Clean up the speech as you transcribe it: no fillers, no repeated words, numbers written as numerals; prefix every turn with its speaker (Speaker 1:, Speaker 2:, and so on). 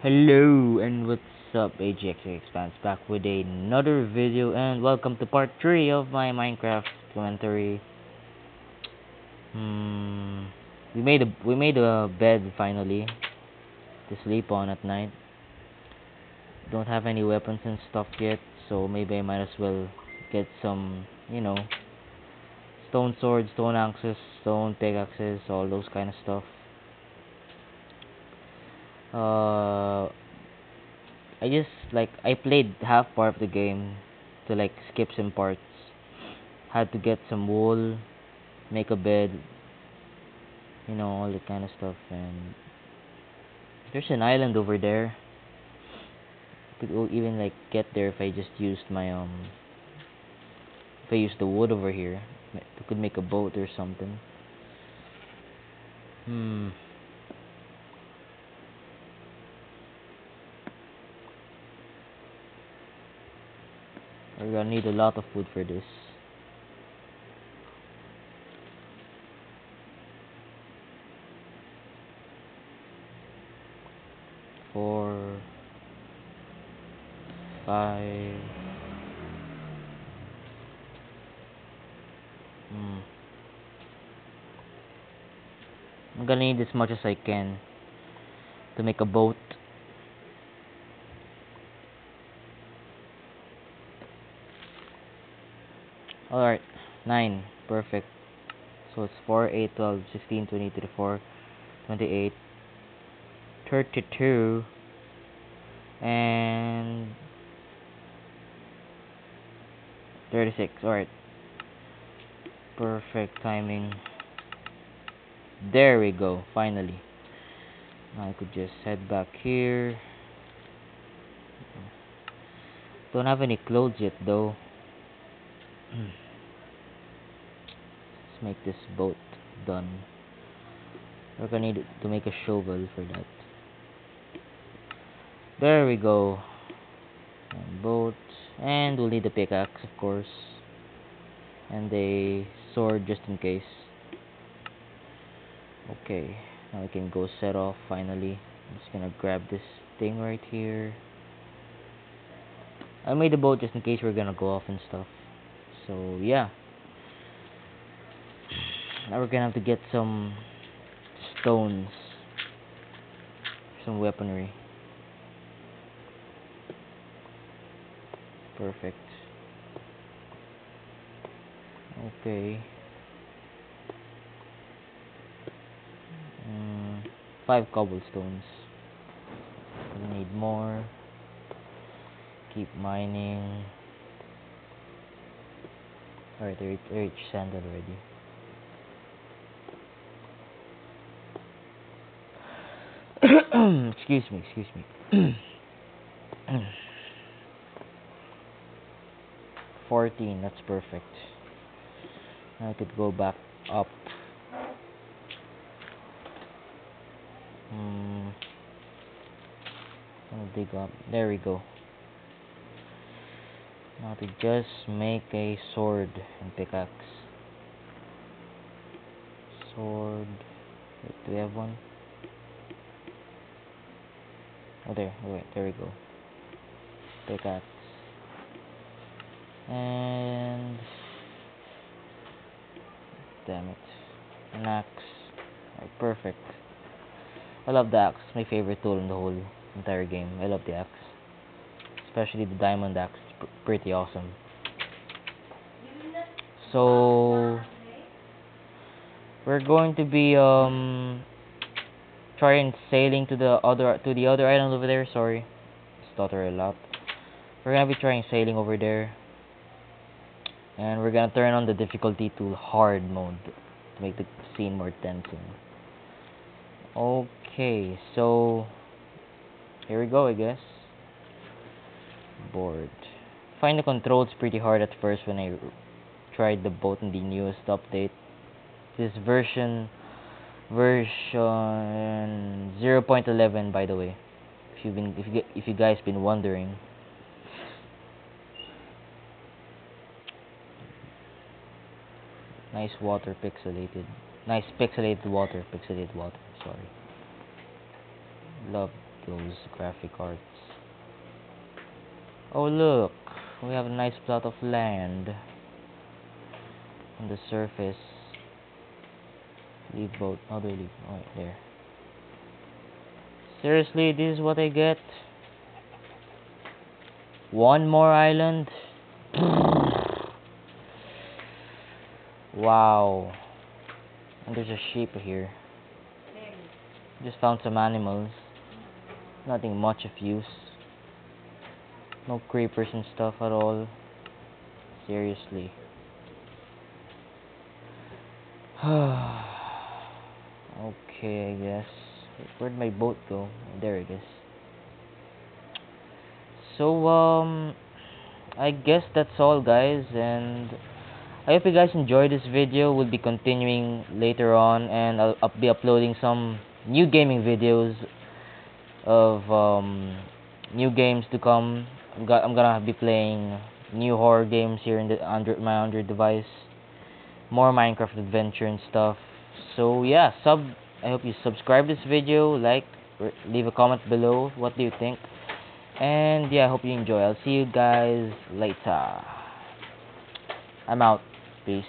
Speaker 1: Hello and what's up, AGX Expanse, back with another video, and welcome to part 3 of my Minecraft commentary. We made a bed finally to sleep on at night. Don't have any weapons and stuff yet, so maybe I might as well get some, stone swords, stone axes, stone pickaxes, all those kind of stuff. Uh, I played half part of the game to skip some parts. Had to get some wool, make a bed, all that kind of stuff. And there's an island over there. Could even get there if I just used if I used the wood over here. I could make a boat or something. Hmm. We're gonna need a lot of food for this. Four, five. Hmm. I'm gonna need as much as I can to make a boat. Alright, 9. Perfect. So it's 4, 8, 12, 16, 20, 24, 28, 32, and 36. Alright. Perfect timing. There we go, finally. Now I could just head back here. Don't have any clothes yet though. Let's make this boat done. We're gonna need to make a shovel for that. There we go. And boat. And we'll need a pickaxe, of course. And a sword just in case. Okay. Now we can go set off finally. I'm just gonna grab this thing right here. I made a boat just in case we're gonna go off and stuff. So yeah. Now we're gonna have to get some stones. Some weaponry. Perfect. Okay. 5 cobblestones. We need more. Keep mining. Alright, I reached sand already. Excuse me. 14, that's perfect. I could go back up. I'll dig up. There we go. Now to just make a sword and pickaxe. Sword. Wait, do we have one? Oh, there. Oh, wait, there we go. Pickaxe. And damn it. An axe. Right, perfect. I love the axe. It's my favorite tool in the whole entire game. I love the axe. Especially the diamond axe. It's pretty awesome. So we're going to be trying sailing to the other island over there. Sorry. Stutter a lot. We're gonna be trying sailing over there. And we're gonna turn on the difficulty to hard mode to make the scene more tensing. Okay, so here we go, I guess. Board. Find the controls pretty hard at first when I tried the boat in the newest update. This version 0.11, by the way. If you guys been wondering. Nice water pixelated. Nice pixelated water. Sorry. Love those graphic arts. Oh look, we have a nice plot of land on the surface. Leave boat, other leave, right there. Seriously, this is what I get? One more island? Wow. And there's a sheep here. Just found some animals. Nothing much of use. No creepers and stuff at all. Seriously. Okay, I guess. Where'd my boat go? There it is. So, I guess that's all, guys, and I hope you guys enjoyed this video. We'll be continuing later on, and I'll be uploading some new gaming videos of new games to come. I'm gonna be playing new horror games here in the my Android device, more Minecraft adventure and stuff. So yeah, I hope you subscribe this video, like, leave a comment below. What do you think? And yeah, I hope you enjoy. I'll see you guys later. I'm out. Peace.